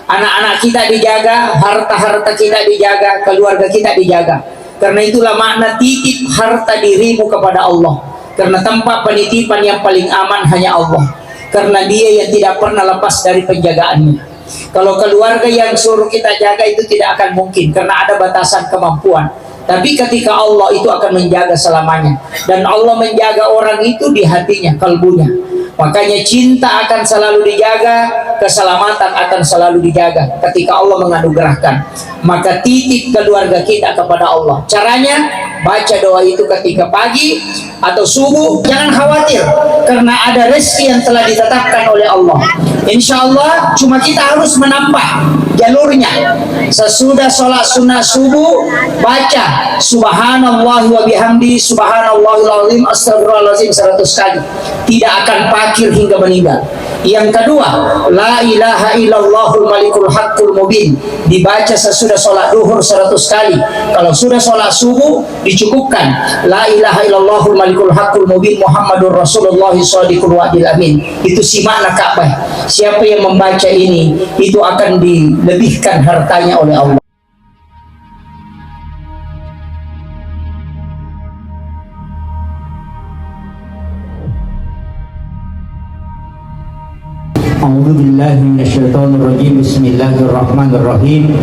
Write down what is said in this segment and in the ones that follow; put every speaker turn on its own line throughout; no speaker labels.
anak-anak kita dijaga, harta-harta kita dijaga, keluarga kita dijaga. Karena itulah makna titip harta dirimu kepada Allah. Karena tempat penitipan yang paling aman hanya Allah. Karena Dia yang tidak pernah lepas dari penjagaannya. Kalau keluarga yang suruh kita jaga itu tidak akan mungkin, karena ada batasan kemampuan. Tapi ketika Allah itu akan menjaga selamanya. Dan Allah menjaga orang itu di hatinya, kalbunya. Makanya cinta akan selalu dijaga, keselamatan akan selalu dijaga ketika Allah menganugerahkan. Maka titip keluarga kita kepada Allah. Caranya, baca doa itu ketika pagi atau subuh. Jangan khawatir, karena ada rezeki yang telah ditetapkan oleh Allah. Insya Allah cuma kita harus menambah jalurnya. Sesudah sholat sunnah subuh, baca subhanallah wa bihamdi subhanallahil azim astagfirullahaladzim 100 kali. Tidak akan pakir hingga meninggal. Yang kedua, la ilaha illallahul malikul haqqul mubin, dibaca sesudah sholat duhur 100 kali. Kalau sudah sholat subuh dicukupkan la ilaha illallahul malikul haqqul mubin Muhammadur Rasulullah shadiqul wa'dil amin. Itu si makna Ka'bah. Siapa yang membaca ini itu akan dilebihkan hartanya oleh Allah. A'udzu billahi minasyaitonir rajim. Bismillahirrahmanirrahim.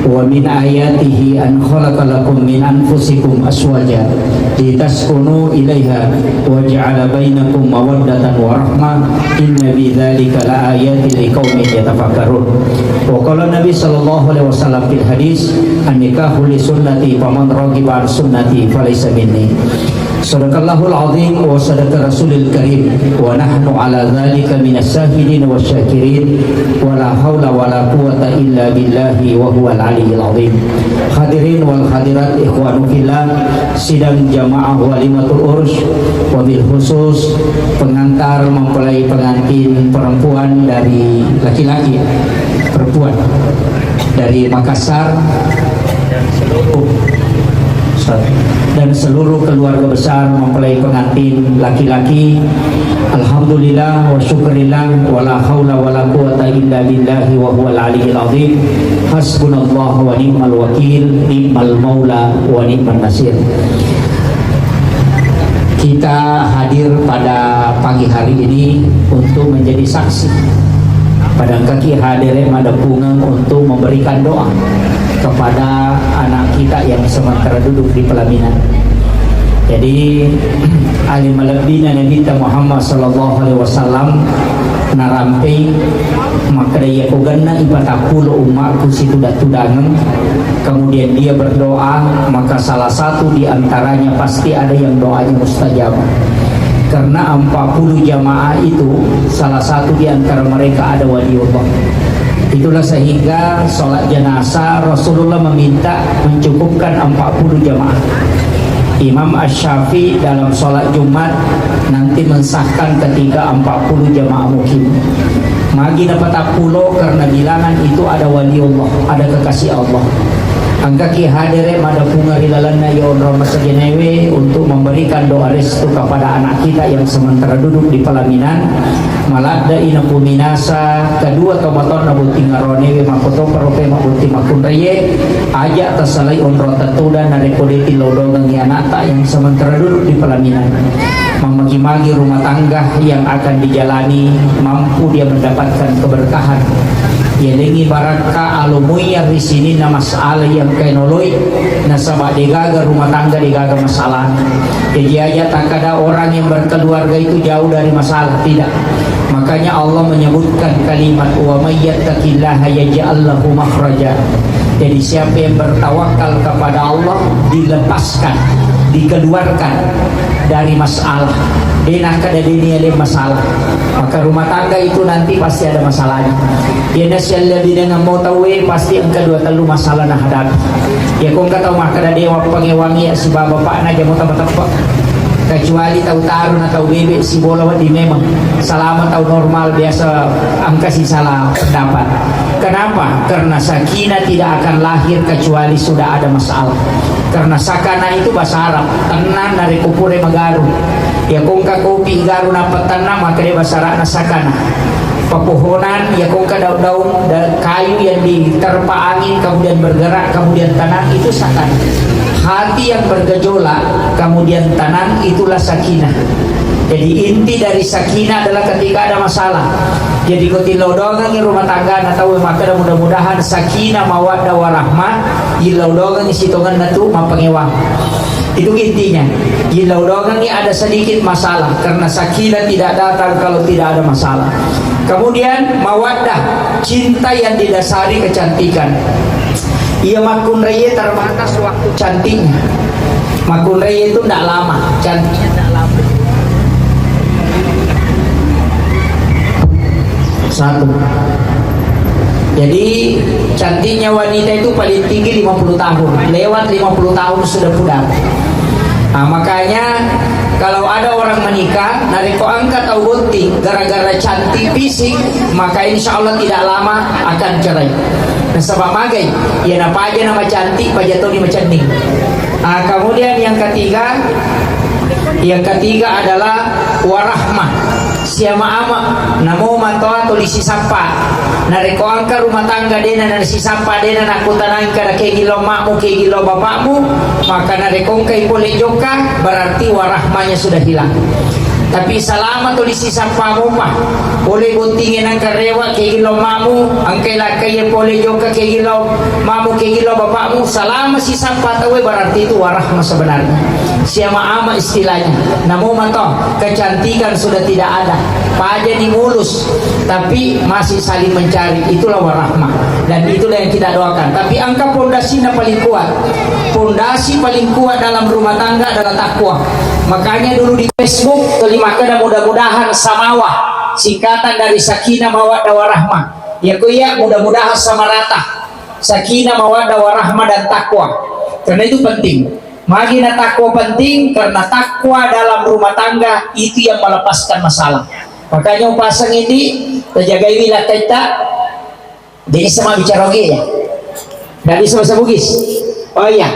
Wa min ayatihi an khalaqalakum min anfusikum azwaja litaskunu ilaiha wa ja'ala bainakum mawaddatan wa rahmah inna bi dzalika laayatin liqaumin yatafakkarun. Wa qala Nabi sallallahu alaihi wasallam fil hadis an-nikahu li sunnati faman raghiba an sunnati falaysa minni. Sadaqallahul azim wa sadaqa rasulil karim wa nahnu ala dzalika minas syahidin wasyakirin wa la haula wa la quwata illa billahi wa huwal aliyyil azim. Hadirin wal hadirat ikhwanu fillah, sidang jamaah walimatul urus, wabil khusus pengantar mempelai pengantin perempuan dari laki-laki, perempuan dari Makassar dan seluruh keluarga besar mempelai pengantin laki-laki. Alhamdulillah wa syukurillah wa la haula wa la quwata illa billahi wa huwal aliyyil azim. Hasbunallahu wa ni'mal wakil, ni'mal maula wa ni'man nasir. Kita hadir pada pagi hari ini untuk menjadi saksi. Pada kaki hadir madapungan untuk memberikan doa kepada anak kita yang sementara duduk di pelaminan. Jadi alim malabina Nabi Muhammad sallallahu alaihi wasallam narampi maka dia koganna ipatapulo umatku situ datudangan. Kemudian dia berdoa, maka salah satu di antaranya pasti ada yang doanya mustajab. Karena 40 jamaah itu salah satu di antara mereka ada waliullah. Itulah sehingga sholat jenazah Rasulullah meminta mencukupkan 40 jamaah. Imam Asy-Syafi'i dalam sholat Jumat nanti mensahkan ketika 40 jamaah mukim. Magi dapat 40 karena bilangan itu ada waliullah, ada kekasih Allah. Angka ki hadire mada punga rilalanna ya Rama segenewe untuk memberikan doa restu kepada anak kita yang sementara duduk di pelaminan. Malada ina puminasa kedua tomaton nabuti ngaronewe makoto parope mabuti makunraye aja tasalai onro tatuda narekodeti lodongan yanata yang sementara duduk di pelaminan. Memagi-magi rumah tangga yang akan dijalani, mampu dia mendapatkan keberkahan. Yelengi baraka alumuya di sini na masalah yang kenoloy nasabah digaga rumah tangga digaga masalah. Jadi aja tak ada orang yang berkeluarga itu jauh dari masalah, tidak. Makanya Allah menyebutkan kalimat wa may yattaqillaha yaj'al lahu makhraja. Jadi siapa yang bertawakal kepada Allah dilepaskan, dikeluarkan dari masalah. Enak kada dunia ada masalah, maka rumah tangga itu nanti pasti ada masalahnya. Ya nasyalla bina mau tahu pasti engka dua telu masalah nah hadapi. Ya kau engka tahu mah kada dewa pangewangi ya si bapak aja mau tambah kecuali tahu tarun atau bebek si bola di memang selama tahu normal biasa angka si salah pendapat. Kenapa? Karena sakinah tidak akan lahir kecuali sudah ada masalah. Karena sakana itu bahasa Arab, tenang dari kupure magaru. Ya kung ka kopi garu na petana maka dia bahasa Arab na sakana. pepohonan ya kok daun-daun dan kayu yang diterpa angin kemudian bergerak kemudian tenang, itu sakit. Hati yang bergejolak kemudian tenang, itulah sakinah. Jadi inti dari sakinah adalah ketika ada masalah. Jadi kotilodongan di rumah tangga atau maka mudah-mudahan sakinah mawaddah warahmah ilodongan isitongan natu mapangewang. Itu intinya. Ilodongan ini ada sedikit masalah karena sakinah tidak datang kalau tidak ada masalah. Kemudian mawaddah, cinta yang didasari kecantikan. Ia makun raya terbatas waktu cantiknya. Makun raya itu tidak lama, cantiknya tidak lama. Satu. Jadi cantiknya wanita itu paling tinggi 50 tahun. Lewat 50 tahun sudah pudar. Nah, makanya kalau ada orang menikah nariko angkat atau gunting gara-gara cantik fisik, maka insya Allah tidak lama akan cerai. Nah, sebab magai ya napa aja nama cantik pajatoni macam ni. Nah, kemudian yang ketiga adalah warahmah. Siapa ama namo matoa tulisi sapa nareko angka rumah tangga dena nasi sapa dena nakutan angka ke gilo makmu ke gilo bapakmu, maka nareko angka boleh joka berarti warahmanya sudah hilang. Tapi selama tulisi sapa mah boleh guntingin angka rewa ke gilo makmu angka lakai boleh joka ke gilo makmu ke gilo bapakmu, selama si sapa tahu berarti itu warahmah sebenarnya. Siapa ama istilahnya namo mato kecantikan sudah tidak ada, pajak mulus tapi masih saling mencari, itulah warahmah. Dan itulah yang kita doakan. Tapi angka pondasinya paling kuat. Pondasi paling kuat dalam rumah tangga adalah takwa. Makanya dulu di Facebook terlimakan mudah-mudahan samawah, singkatan dari sakinah mawaddah warahmah. Ya kuya mudah-mudahan sama rata sakinah mawaddah warahmah dan takwa. Karena itu penting. Magina takwa penting karena takwa dalam rumah tangga itu yang melepaskan masalah. Makanya pasang ini terjaga wilayah kita. Jadi sama bicara oke ya. Dari sama bugis. Oh iya,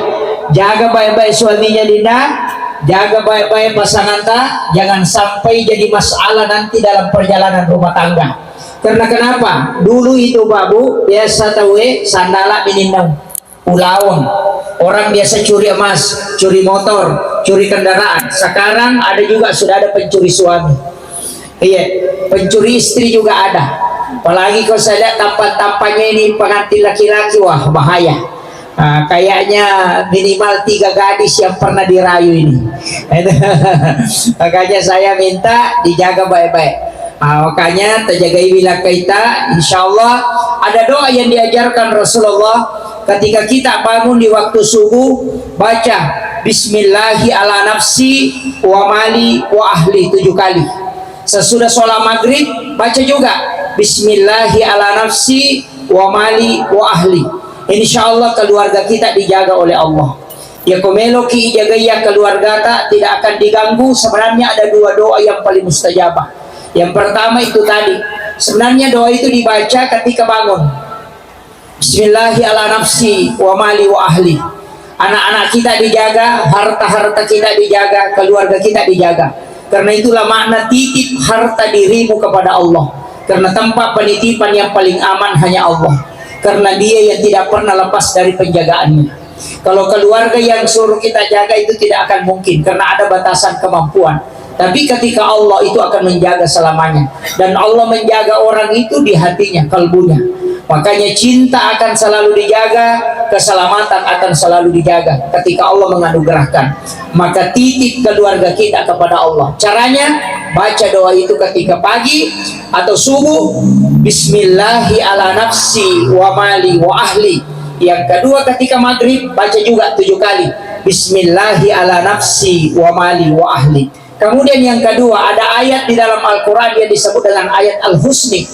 jaga baik-baik suaminya Dinda, jaga baik-baik pasangan ta, jangan sampai jadi masalah nanti dalam perjalanan rumah tangga. Karena kenapa? Dulu itu babu biasa tahu sandala minindang ulawang. Orang biasa curi emas, curi motor, curi kendaraan. Sekarang ada juga sudah ada pencuri suami. Iya, pencuri istri juga ada. Apalagi kalau saya lihat tampan-tampannya ini pengantin laki-laki, wah bahaya. Nah, kayaknya minimal 3 gadis yang pernah dirayu ini. Makanya saya minta dijaga baik-baik. Nah, makanya terjaga wilayah kita. Insya Allah ada doa yang diajarkan Rasulullah ketika kita bangun di waktu subuh, baca Bismillahi ala nafsi wa mali wa ahli 7 kali. Sesudah sholat maghrib baca juga Bismillahi ala nafsi wa mali wa ahli. Insya Allah keluarga kita dijaga oleh Allah. Ya komelo ki jaga ya keluarga tidak akan diganggu. Sebenarnya ada 2 doa yang paling mustajabah. Yang pertama itu tadi, sebenarnya doa itu dibaca ketika bangun. Bismillahi ala nafsi wa mali wa ahli. Anak-anak kita dijaga, harta-harta kita dijaga, keluarga kita dijaga. Karena itulah makna titip harta dirimu kepada Allah. Karena tempat penitipan yang paling aman hanya Allah. Karena Dia yang tidak pernah lepas dari penjagaannya. Kalau keluarga yang suruh kita jaga itu tidak akan mungkin, karena ada batasan kemampuan. Tapi ketika Allah itu akan menjaga selamanya. Dan Allah menjaga orang itu di hatinya, kalbunya. Makanya cinta akan selalu dijaga, keselamatan akan selalu dijaga ketika Allah menganugerahkan. Maka titip keluarga kita kepada Allah. Caranya baca doa itu ketika pagi atau subuh, Bismillahi ala nafsi wa mali wa ahli. Yang kedua ketika maghrib baca juga 7 kali Bismillahi ala nafsi wa mali wa ahli. Kemudian yang kedua ada ayat di dalam Al-Quran yang disebut dengan ayat Al-Husni.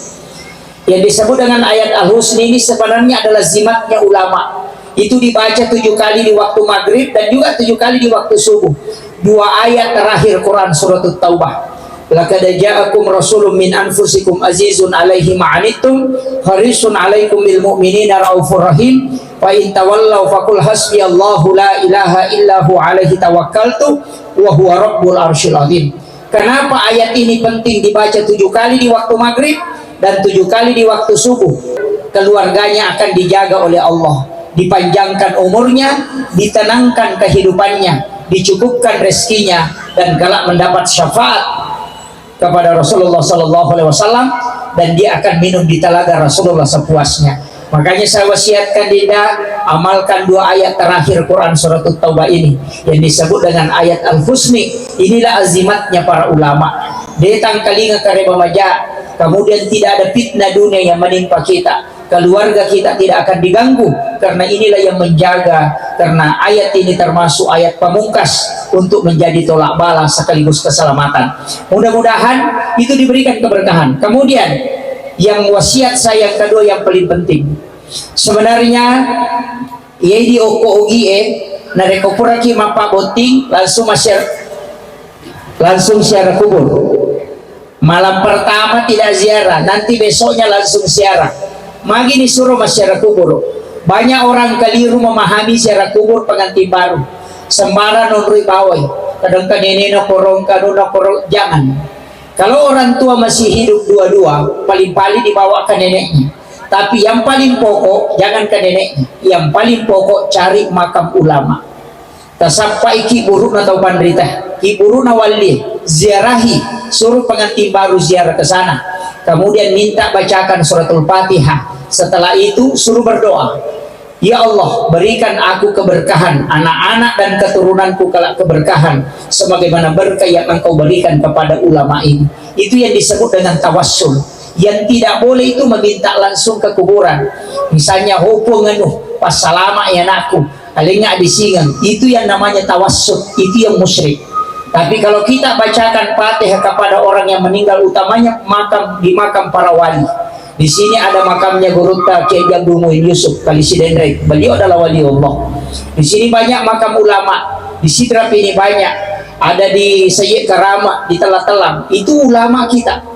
Yang disebut dengan ayat Al-Husni ini sebenarnya adalah zimatnya ulama. Itu dibaca 7 kali di waktu maghrib dan juga 7 kali di waktu subuh. 2 ayat terakhir Quran surat At-Taubah. Laqad ja'akum rasulun min anfusikum azizun 'alaihi ma'anittum harisun 'alaikum bil mu'minina raufur rahim wa in tawallaw faqul hasbiyallahu la ilaha illahu 'alaihi tawakkaltu wa huwa rabbul arsyil azim. Kenapa ayat ini penting dibaca 7 kali di waktu maghrib? dan 7 kali di waktu subuh, keluarganya akan dijaga oleh Allah, dipanjangkan umurnya, ditenangkan kehidupannya, dicukupkan rezekinya, dan kelak mendapat syafaat kepada Rasulullah SAW, dan dia akan minum di telaga Rasulullah sepuasnya. Makanya saya wasiatkan Dinda, amalkan 2 ayat terakhir Quran surat Taubah ini yang disebut dengan ayat Al-Husni. Inilah azimatnya para ulama. Detang kalinga kareba maja, kemudian tidak ada fitnah dunia yang menimpa kita, keluarga kita tidak akan diganggu, karena inilah yang menjaga. Karena ayat ini termasuk ayat pamungkas untuk menjadi tolak bala sekaligus keselamatan. Mudah-mudahan itu diberikan keberkahan. Kemudian yang wasiat saya yang kedua yang paling penting, sebenarnya ia di oko ugi nareko puraki mapa boting langsung siara kubur. Malam pertama tidak ziarah, nanti besoknya langsung siarah. Magi disuruh masyarakat kubur. Banyak orang keliru memahami siara kubur pengantin baru. Sembara nonrui bawai. Kadang kanenena korong kanuna korong, jangan. Kalau orang tua masih hidup dua-dua, paling-paling dibawa ke neneknya. Tapi yang paling pokok jangan ke neneknya. Yang paling pokok cari makam ulama. Tasampai ki buruk atau pandrita, ki buruk nawali ziarahi, suruh pengantin baru ziarah ke sana. Kemudian minta bacakan suratul Fatihah. Setelah itu suruh berdoa, ya Allah, berikan aku keberkahan, anak-anak dan keturunanku kelak keberkahan, sebagaimana berkah yang engkau berikan kepada ulama ini. Itu yang disebut dengan tawassul. Yang tidak boleh itu meminta langsung ke kuburan. Misalnya hubungan pas salama ya anakku, alingnya disingan, itu yang namanya tawassul, itu yang musyrik. Tapi kalau kita bacakan Fatihah kepada orang yang meninggal, utamanya di makam para wali. Di sini ada makamnya Guruta Kiai Abdul Muin Yusuf Kalisidendrek. Beliau adalah wali Allah. Di sini banyak makam ulama. Di Sidrap ini banyak. Ada di Sayyid Karama, di Telat-Telang. Itu ulama kita.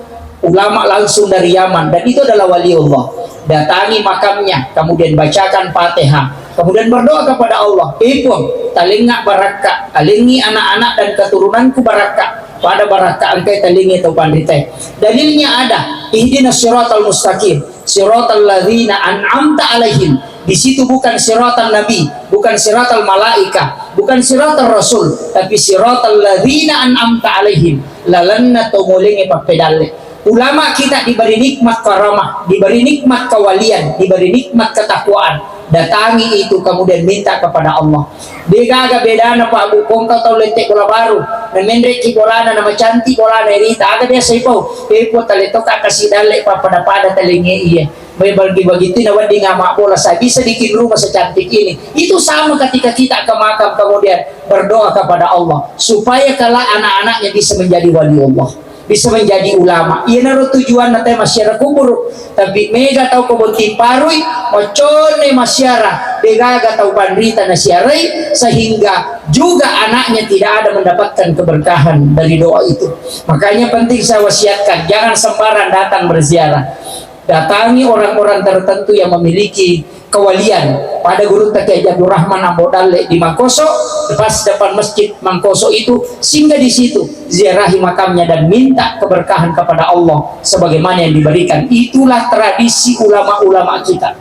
Ulama langsung dari Yaman, dan itu adalah wali Allah. Datangi makamnya, kemudian bacakan Fatihah, kemudian berdoa kepada Allah. Ipun talingak barakah, alingi anak-anak dan keturunanku barakah, pada barakah engkai talingi atau pandite. Dalilnya ada, ihdinas siratal mustaqim, siratal ladzina an'amta alaihim. Di situ bukan siratal nabi, bukan siratal malaika, bukan siratal rasul, tapi siratal ladzina an'amta alaihim. Lalanna tumulingi papedalle. Ulama kita diberi nikmat karamah, diberi nikmat kewalian, diberi nikmat ketakwaan. Datangi itu, kemudian minta kepada Allah. Bega beda na Pak Abu Kongka atau letek bola baru, na mendreki bolana nama cantik bolana erita aga dia sipau, pepo taletok kasih dalek pada telinga iya. May bagi-bagi itu nawadi ngamak bola saya bisa bikin rumah secantik ini. Itu sama ketika kita ke makam kemudian berdoa kepada Allah supaya kala anak-anaknya bisa menjadi wali Allah, bisa menjadi ulama. Ia naruh tujuan nanti masyarakat kubur, tapi mega tahu kebunti parui mocone masyarakat mega tahu pandrita nasyarai, sehingga juga anaknya tidak ada mendapatkan keberkahan dari doa itu. Makanya penting saya wasiatkan, jangan sembarang datang berziarah. Datangi orang-orang tertentu yang memiliki kewalian. Pada Guru Kiai Abdul Rahman Ambodale di Mangkoso, pas depan masjid Mangkoso itu, singgah di situ, ziarahi makamnya dan minta keberkahan kepada Allah sebagaimana yang diberikan. Itulah tradisi ulama-ulama kita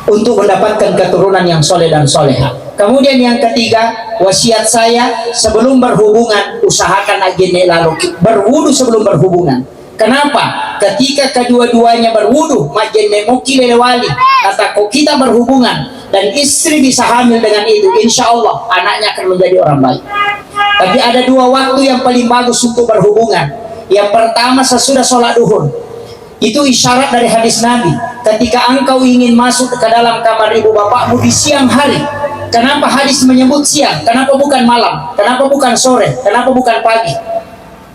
untuk mendapatkan keturunan yang soleh dan soleha. Kemudian yang ketiga, wasiat saya, sebelum berhubungan usahakan agene lalu berwudu sebelum berhubungan. Kenapa? Ketika kedua-duanya berwudu, majenne moki lelewali, kata kita berhubungan dan istri bisa hamil dengan itu, insya Allah anaknya akan menjadi orang baik. Tapi ada 2 waktu yang paling bagus untuk berhubungan. Yang pertama sesudah sholat duhur. Itu isyarat dari hadis Nabi. Ketika engkau ingin masuk ke dalam kamar ibu bapakmu di siang hari. Kenapa hadis menyebut siang? Kenapa bukan malam? Kenapa bukan sore? Kenapa bukan pagi?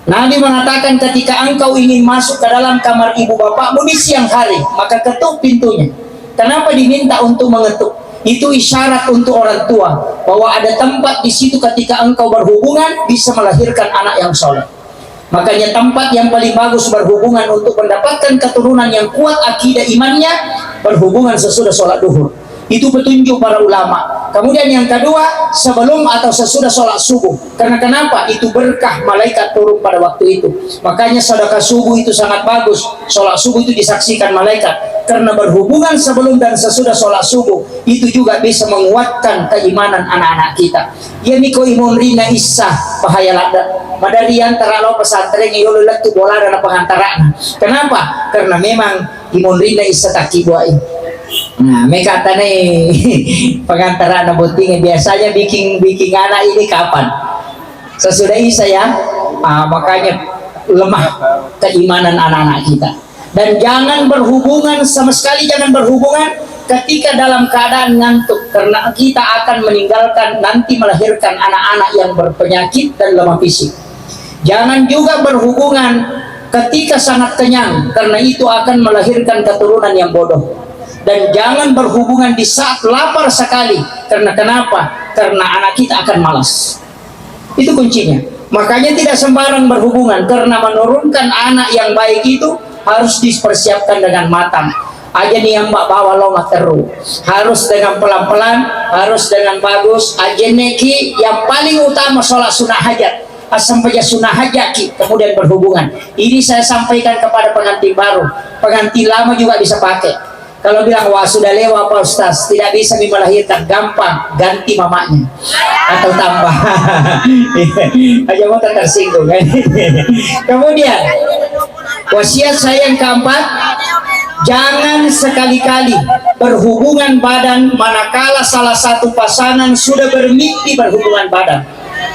Nabi mengatakan ketika engkau ingin masuk ke dalam kamar ibu bapakmu di siang hari, maka ketuk pintunya. Kenapa diminta untuk mengetuk? Itu isyarat untuk orang tua bahwa ada tempat di situ ketika engkau berhubungan bisa melahirkan anak yang soleh. Makanya tempat yang paling bagus berhubungan untuk mendapatkan keturunan yang kuat akidah imannya, berhubungan sesudah sholat duhur. Itu petunjuk para ulama.
Kemudian yang kedua, sebelum atau sesudah sholat subuh. Karena kenapa? Itu berkah malaikat turun pada waktu itu. Makanya sedekah subuh itu sangat bagus. Sholat subuh itu disaksikan malaikat. Karena berhubungan sebelum dan sesudah sholat subuh, itu juga bisa menguatkan keimanan anak-anak kita. Ya miko imun rina isah bahaya lada. Madarian terlalu pesantren yolo letu bola dan pengantaraan. Kenapa? Karena memang imun rina isah takibuai. Nah, mereka kata nih pengantaran abuting biasanya bikin anak ini kapan? Sesudah Isa ya. Makanya lemah keimanan anak-anak kita. Dan jangan berhubungan sama sekali, jangan berhubungan ketika dalam keadaan ngantuk, karena kita akan meninggalkan nanti melahirkan anak-anak yang berpenyakit dan lemah fisik. Jangan juga berhubungan ketika sangat kenyang, karena itu akan melahirkan keturunan yang bodoh. Dan jangan berhubungan di saat lapar sekali, karena kenapa? Karena anak kita akan malas. Itu kuncinya. Makanya tidak sembarang berhubungan, karena menurunkan anak yang baik itu harus dipersiapkan dengan matang. Aja nih yang mbak bawa lomah terus, harus dengan pelan-pelan, harus dengan bagus. Aja neki yang paling utama sholat sunnah hajat, sampai sunnah hajat kemudian berhubungan. Ini saya sampaikan kepada pengantin baru, pengantin lama juga bisa pakai. Kalau bilang wah sudah lewat Pak Ustaz, tidak bisa melahirkan, gampang ganti mamanya atau tambah. Aja mau tersinggung kan. Kemudian wasiat saya yang keempat, jangan sekali-kali berhubungan badan manakala salah satu pasangan sudah bermimpi berhubungan badan.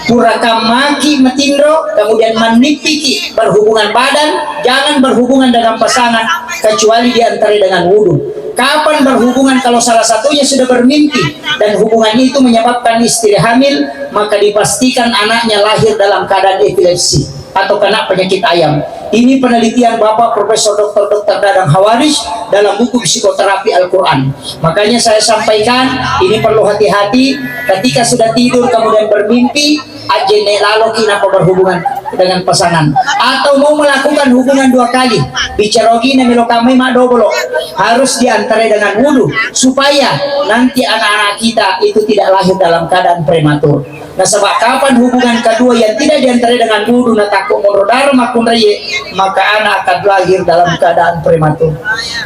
Purakam maki metindro, kemudian menipiki berhubungan badan. Jangan berhubungan dengan pasangan kecuali diantara dengan wudhu. Kapan berhubungan? Kalau salah satunya sudah bermimpi dan hubungan itu menyebabkan istri hamil, maka dipastikan anaknya lahir dalam keadaan epilepsi atau kena penyakit ayam. Ini penelitian Bapak Profesor Dr. Dadang Hawaris dalam buku psikoterapi Al-Quran. Makanya saya sampaikan, ini perlu hati-hati ketika sudah tidur kemudian bermimpi, ajene lalu kenapa berhubungan dengan pasangan atau mau melakukan hubungan dua kali, bicara gini melo kami mak dobolo, harus diantarai dengan wudhu supaya nanti anak-anak kita itu tidak lahir dalam keadaan prematur. Nah, sebab kapan hubungan kedua yang tidak diantarai dengan wudhu na takut morodar makun reye, maka anak akan lahir dalam keadaan prematur.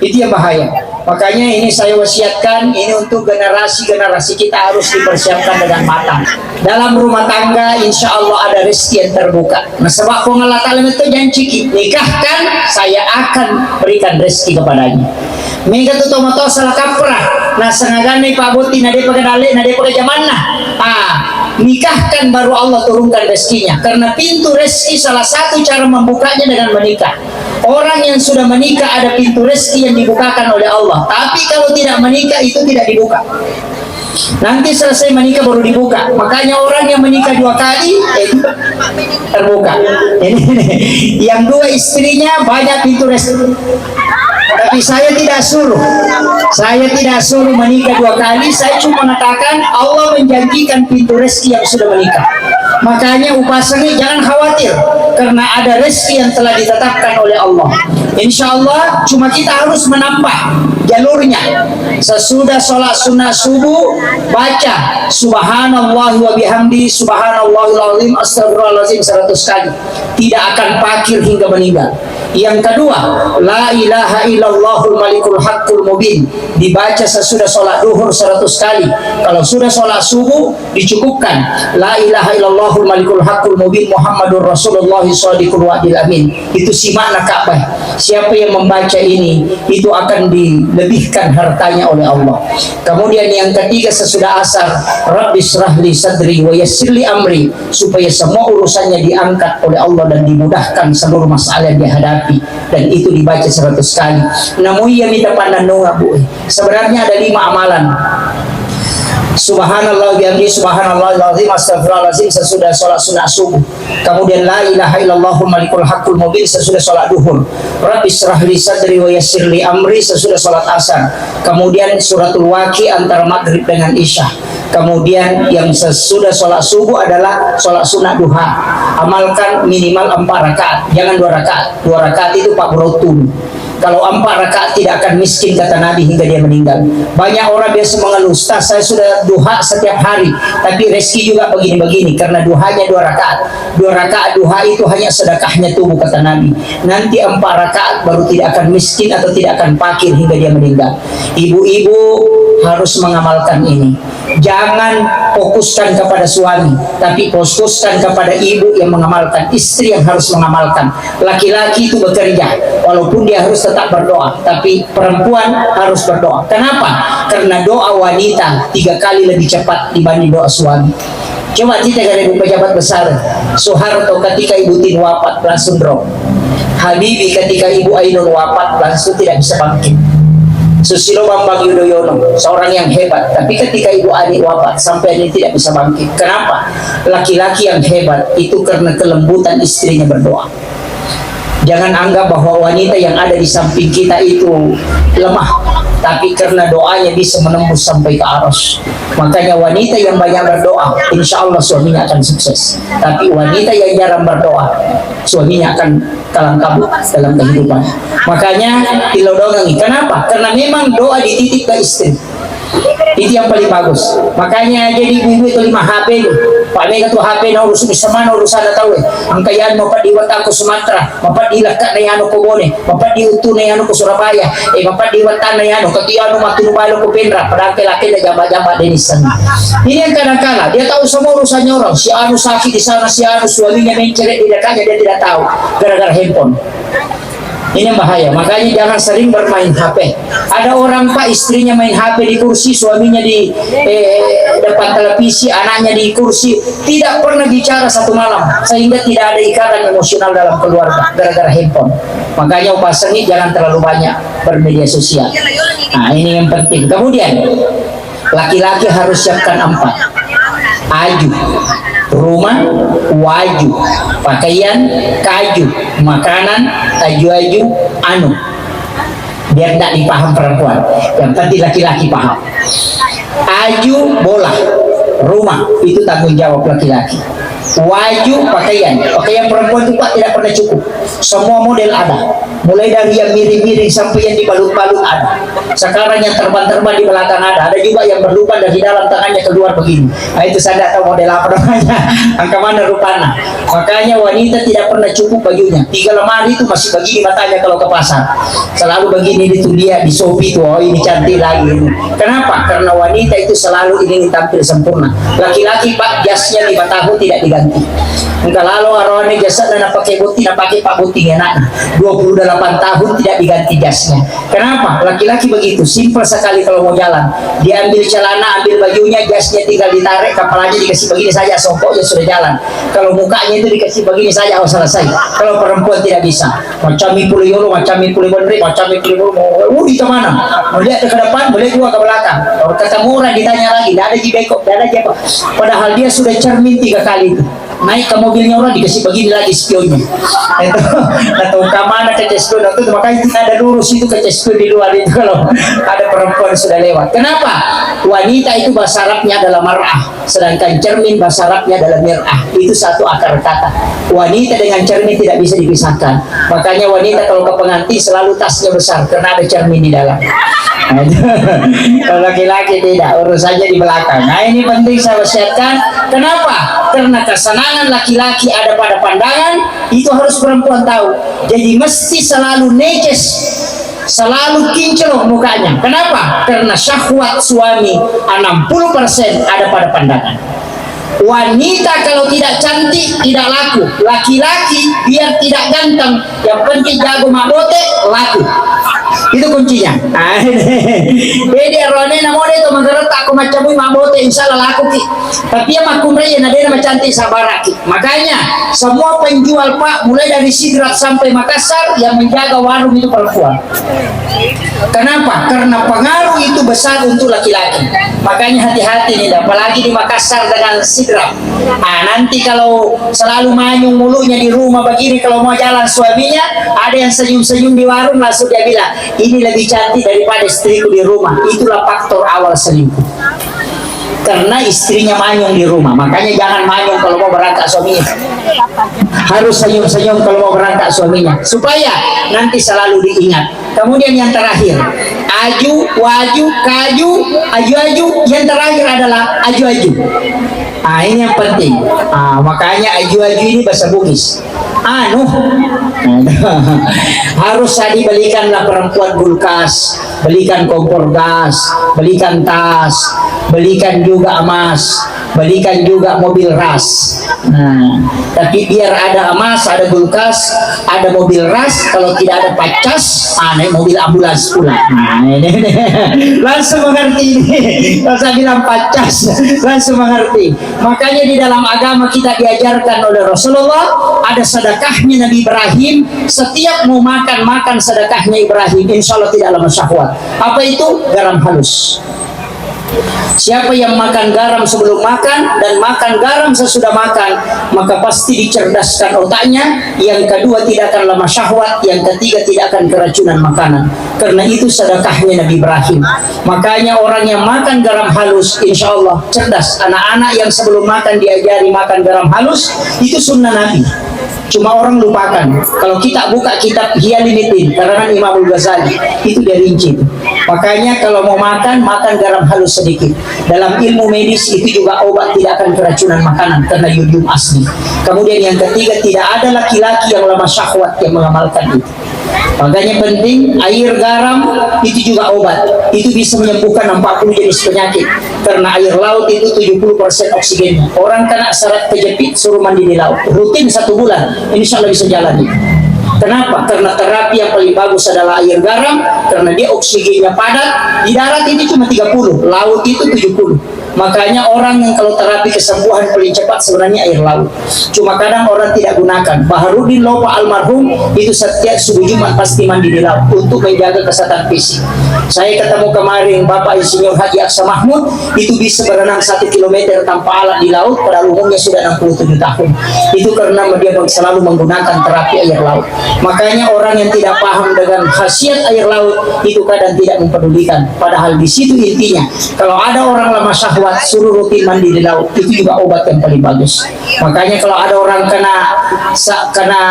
Itu yang bahaya. Makanya ini saya wasiatkan, ini untuk generasi-generasi kita harus dipersiapkan dengan matang. Dalam rumah tangga insya Allah ada rezeki yang terbuka. Nah, sebab Allah Ta'ala itu janji, nikahkan saya akan berikan rezeki kepadanya. Mega tu tomato salah kaprah. Nah, sengaja nih Pak Boti nade pakai dale, nade pakai zaman nah. Nikahkan baru Allah turunkan rezekinya. Karena pintu rezeki salah satu cara membukanya dengan menikah. Orang yang sudah menikah ada pintu rezeki yang dibukakan oleh Allah. Tapi kalau tidak menikah itu tidak dibuka. Nanti selesai menikah baru dibuka. Makanya orang yang menikah dua kali itu terbuka. Yang dua istrinya banyak pintu rezeki. Tapi saya tidak suruh menikah dua kali. Saya cuma mengatakan Allah menjanjikan pintu rezeki yang sudah menikah. Makanya upasanya jangan khawatir, karena ada rezeki yang telah ditetapkan oleh Allah. Insya Allah cuma kita harus menambah jalurnya. Sesudah sholat sunnah subuh, baca subhanallah wa bihamdi subhanallahil azim astagfirullahaladzim 100 kali. Tidak akan pakir hingga meninggal. Yang kedua, la ilaha illallahul malikul haqqul mubin, dibaca sesudah sholat duhur 100 kali. Kalau sudah sholat subuh dicukupkan la ilaha illallahul malikul haqqul mubin Muhammadur Rasulullah shadiqul wa'dil amin. Itu si makna Ka'bah. Siapa yang membaca ini itu akan dilebihkan hartanya oleh Allah. Kemudian yang ketiga sesudah asar, Rabbi shrahli sadri wa yassirli amri, supaya semua urusannya diangkat oleh Allah dan dimudahkan seluruh masalah yang dihadapi. Dan itu dibaca 100 kali. Namun ia minta pandanunga Bu. Sebenarnya ada 5 amalan. Subhanallah bihamdi subhanallahil azim astagfirullahaladzim sesudah sholat sunnah subuh. Kemudian la ilaha illallahul malikul haqqul mubin sesudah sholat duhur. Rabbi shrahli sadri wa yassirli amri sesudah sholat asar. Kemudian suratul waqi antara maghrib dengan isya. Kemudian yang sesudah sholat subuh adalah sholat sunnah duha. Amalkan minimal 4 rakaat, jangan 2 rakaat. 2 rakaat itu Pak Brotun. Kalau 4 rakaat tidak akan miskin kata Nabi hingga dia meninggal. Banyak orang biasa mengeluh, Ustaz saya sudah duha setiap hari tapi rezeki juga begini-begini karena duhanya 2 rakaat. 2 rakaat duha itu hanya sedekahnya tubuh kata Nabi. Nanti 4 rakaat baru tidak akan miskin atau tidak akan fakir hingga dia meninggal. Ibu-ibu harus mengamalkan ini. Jangan fokuskan kepada suami, tapi fokuskan kepada ibu yang mengamalkan, istri yang harus mengamalkan. Laki-laki itu bekerja, walaupun dia harus tetap berdoa, tapi perempuan harus berdoa. Kenapa? Karena doa wanita 3 kali lebih cepat dibanding doa suami. Coba kita dari pejabat besar, Soeharto ketika Ibu Tin wafat langsung drop. Habibie ketika Ibu Ainun wafat langsung tidak bisa bangkit. Susilo Bambang Yudhoyono seorang yang hebat, tapi ketika Ibu Ani wafat sampai ini tidak bisa bangkit. Kenapa? Laki-laki yang hebat itu karena kelembutan istrinya berdoa. Jangan anggap bahwa wanita yang ada di samping kita itu lemah, tapi karena doanya bisa menembus sampai ke aras. Makanya wanita yang banyak berdoa, insya Allah suaminya akan sukses. Tapi wanita yang jarang berdoa, suaminya akan kalang kabut dalam kehidupan. Makanya dilodongi. Kenapa? Karena memang doa dititip ke istri. Itu yang paling bagus. Makanya jadi ibu itu 5 HP nih. Pak Mega tuh HP na urus bisa mana urusan na tahu. Ang kayaan mapat di Wata ko Sumatra, mapat di Lakat na yano ko Bone, mapat di Utu na yano ko Surabaya, mapat di Wata na yano katiyano matunubalo ko Pendra, padahal laki na jamba-jamba denisan. Ini yang kadang-kala dia tahu semua urusannya orang. Si anu sakit di sana, si anu suaminya mencerai di dekatnya dia tidak tahu gara-gara handphone. Ini bahaya, makanya jangan sering bermain HP. Ada orang Pak istrinya main HP di kursi, suaminya di depan televisi, anaknya di kursi, tidak pernah bicara satu malam, sehingga tidak ada ikatan emosional dalam keluarga gara-gara handphone. Makanya upasani jangan terlalu banyak bermedia sosial. Nah ini yang penting. Kemudian laki-laki harus siapkan 4. Aju, rumah, waju, pakaian, kaju, makanan, aju-aju, anu. Biar tidak dipaham perempuan, yang penting laki-laki paham. Aju, bola, rumah, itu tanggung jawab laki-laki. Waju, pakaian perempuan itu Pak tidak pernah cukup. Semua model ada, mulai dari yang miring-miring sampai yang dibalut-balut ada. Sekarang yang terbang-terbang di belakang ada juga yang berlubang dari dalam tangannya keluar begini. Nah itu saya tidak tahu model apa namanya, angka mana rupanya. Makanya wanita tidak pernah cukup bajunya. 3 lemari itu masih begini matanya kalau ke pasar. Selalu begini itu dia di Shopee tuh, oh ini cantik lagi. Kenapa? Karena wanita itu selalu ingin tampil sempurna. Laki-laki Pak jasnya 5 tahun tidak diganti. Enggak lalu arwahnya jasa dan pakai buti, pakai pak buti enak. 28 tahun tidak diganti jasnya. Kenapa? Laki-laki begitu, simpel sekali kalau mau jalan. Dia ambil celana, ambil bajunya, jasnya tinggal ditarik, kepalanya dikasih begini saja, songkoknya sudah jalan. Kalau mukanya itu dikasih begini saja, oh selesai. Kalau perempuan tidak bisa. Macam mipul yolo, macam mipul bondri, macam mipul yolo. Di kemana? Melihat ke depan, boleh juga ke belakang. Kalau ketemu orang ditanya lagi, tidak ada jibekok, tidak ada jebak. Padahal dia sudah cermin 3 kali itu. Naik ke mobilnya orang dikasih begini lagi spionnya. Itu atau kemana ke cespion itu, makanya kita ada lurus itu ke cespion di luar itu kalau ada perempuan sudah lewat. Kenapa? Wanita itu bahasa Arabnya adalah mar'ah, sedangkan cermin bahasa Arabnya adalah mir'ah. Itu satu akar kata. Wanita dengan cermin tidak bisa dipisahkan. Makanya wanita kalau ke pengantin selalu tasnya besar karena ada cermin di dalam. Kalau laki-laki tidak, urusannya di belakang. Nah ini penting saya wasiatkan. Kenapa? Karena kesenangan laki-laki ada pada pandangan, itu harus perempuan tahu. Jadi mesti selalu neces, selalu kinclong mukanya. Kenapa? Karena syahwat suami 60% ada pada pandangan. Wanita kalau tidak cantik tidak laku. Laki-laki biar tidak ganteng, yang penting jago mabote laku. Itu kuncinya. Beda rone namanya itu mengerti aku macam ini mabote insyaallah laku ki. Tapi ya makumraya nadena macam cantik sabaraki. Makanya semua penjual Pak mulai dari Sidrat sampai Makassar yang menjaga warung itu perempuan. Kenapa? Karena pengaruh itu besar untuk laki-laki. Makanya hati-hati nih, apalagi di Makassar dengan Sidrat. Nah, nanti kalau selalu manyung mulutnya di rumah begini, kalau mau jalan suaminya, ada yang senyum-senyum di warung langsung dia bilang, ini lebih cantik daripada istriku di rumah. Itulah faktor awal selingkuh. Karena istrinya manyung di rumah. Makanya jangan manyung kalau mau berangkat suaminya. Harus senyum-senyum kalau mau berangkat suaminya. Supaya nanti selalu diingat. Kemudian yang terakhir, aju, waju, kaju, aju-aju. Yang terakhir adalah aju-aju. Ini yang penting. Makanya aju-aju ini bahasa Bugis. Harus tadi belikanlah perempuan kulkas, belikan kompor gas, belikan tas, belikan juga emas, belikan juga mobil ras. Tapi biar ada emas, ada kulkas, ada mobil ras, kalau tidak ada pacas, naik mobil ambulans pula. Langsung mengerti ini. Kalau saya bilang pacas, langsung mengerti. Makanya di dalam agama kita diajarkan oleh Rasulullah, ada sedekahnya Nabi Ibrahim. Setiap mau makan sedekahnya Ibrahim, insya Allah tidak lama syahwat. Apa itu? Garam halus. Siapa yang makan garam sebelum makan dan makan garam sesudah makan, maka pasti dicerdaskan otaknya. Yang kedua, tidak akan lama syahwat. Yang ketiga, tidak akan keracunan makanan. Karena itu sedekahnya Nabi Ibrahim. Makanya orang yang makan garam halus, insya Allah cerdas. Anak-anak yang sebelum makan diajari makan garam halus, itu sunnah Nabi. Cuma orang lupakan. Kalau kita buka kitab Hiyalinitin karangan Imam Al-Ghazali, itu dia rinci. Makanya kalau mau makan garam halus sedikit. Dalam ilmu medis itu juga obat tidak akan keracunan makanan karena yodium asli. Kemudian yang ketiga, tidak ada laki-laki yang lama syahwat yang mengamalkan itu. Makanya penting, air garam itu juga obat. Itu bisa menyembuhkan 40 jenis penyakit. Karena air laut itu 70% oksigennya. Orang kena syarat kejepit suruh mandi di laut. Rutin 1 bulan, insya Allah bisa jalani. Kenapa? Karena terapi yang paling bagus adalah air garam. Karena dia oksigennya padat. Di darat itu cuma 30, laut itu 70. Makanya orang yang kalau terapi kesembuhan paling cepat sebenarnya air laut. Cuma kadang orang tidak gunakan. Baharudin Lopa almarhum itu setiap subuh Jumat pasti mandi di laut untuk menjaga kesehatan fisik. Saya ketemu kemarin Bapak Insinyur Haji Aksa Mahmud, itu bisa berenang 1 kilometer tanpa alat di laut, padahal umumnya sudah 67 tahun. Itu karena dia selalu menggunakan terapi air laut. Makanya orang yang tidak paham dengan khasiat air laut itu kadang tidak mempedulikan. Padahal di situ intinya, kalau ada orang lama syahwat suruh rutin mandi di laut, itu juga obat yang paling bagus. Makanya kalau ada orang kena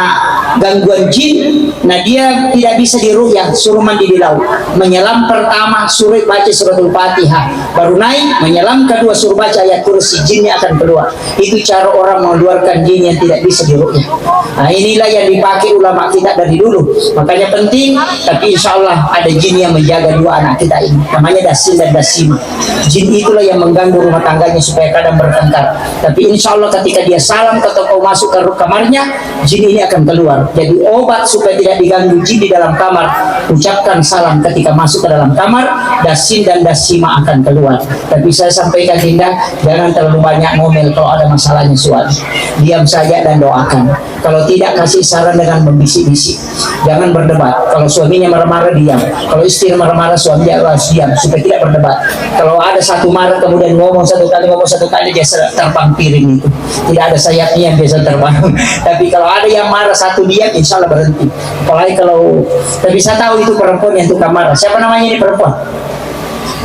gangguan jin, nah dia tidak bisa diruqyah, suruh mandi di laut. Menyelam pertama suruh baca suratul Fatihah, baru naik menyelam kedua suruh baca ayat kursi, jinnya akan keluar. Itu cara orang mengeluarkan jin yang tidak bisa diruqyah. Nah inilah yang dipakai ulama kita dari dulu. Makanya penting, tapi insya Allah ada jin yang menjaga 2 anak kita ini, namanya Dasil dan Dasima. Jin itulah yang mengganggu rumah tangganya supaya kadang bertengkar. Tapi insya Allah ketika dia salam atau kau masuk ke kamarnya, jin ini akan keluar. Jadi obat supaya tidak diganggu jin di dalam kamar, ucapkan salam ketika masuk ke dalam kamar, Dasin dan Dasima akan keluar. Tapi saya sampaikan Dinda, jangan terlalu banyak ngomel kalau ada masalahnya suami. Diam saja dan doakan. Kalau tidak, kasih saran dengan membisik-bisik. Jangan berdebat. Kalau suaminya marah-marah, diam. Kalau istri marah-marah, suaminya harus diam supaya tidak berdebat. Kalau ada satu marah kemudian ngomong satu kali dia terbang piring itu. Tidak ada sayapnya yang biasa terbang. Tapi kalau ada yang marah satu diam, insya Allah berhenti. Apalagi kalau, tapi saya tahu itu perempuan yang tukang marah. Siapa namanya ini perempuan?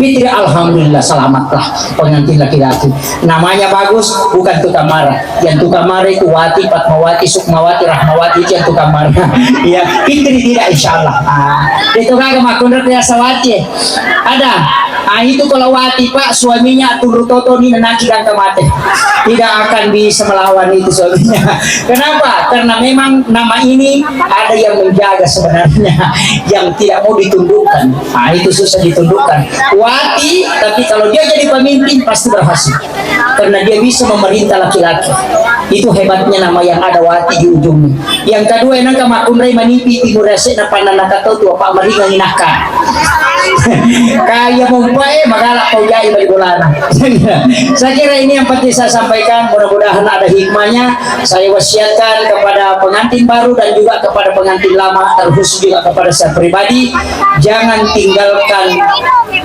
Fitri, alhamdulillah selamatlah pengantin laki-laki. Namanya bagus, bukan tukang marah. Yang tukang marah itu Wati, Fatmawati, Sukmawati, Rahmawati, itu yang tukang marah. Ya, Fitri tidak, insya Allah. Itu kagak makundar biasa Wati. Ada. Itu kalau Wati Pak, suaminya turut toto ini nanti dan kemati. Tidak akan bisa melawan itu suaminya. Kenapa? Karena memang nama ini ada yang menjaga sebenarnya, yang tidak mau ditundukkan. Itu susah ditundukkan. Wati, tapi kalau dia jadi pemimpin pasti berhasil. Karena dia bisa memerintah laki-laki. Itu hebatnya nama yang ada Wati di ujungnya. Yang kedua, enang kamakundray manipi timur resik na pananakataw tu apa maringan inaka. Kaya mempunyai magalak kau jai balik bulan. Saya kira ini yang penting saya sampaikan. Mudah-mudahan ada hikmahnya. Saya wasiatkan kepada pengantin baru dan juga kepada pengantin lama, terkhusus juga kepada saya pribadi, jangan tinggalkan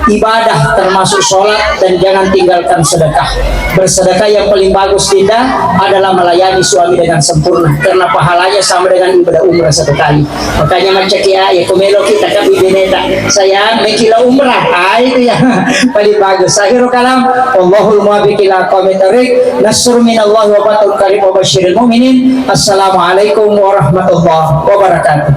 ibadah termasuk sholat dan jangan tinggalkan sedekah. Bersedekah yang paling bagus Dinda adalah melayani suami dengan sempurna, karena pahalanya sama dengan ibadah umrah 1 kali. Makanya macam ya kumelo kita ke bineta saya mekila umrah, itu yang paling bagus. Akhirul kalam, Allahul muwaffiq ila aqwamit thoriq. Nasrun minallahi wa fathun qarib wa basyiril mu'minin. Assalamualaikum warahmatullahi wabarakatuh.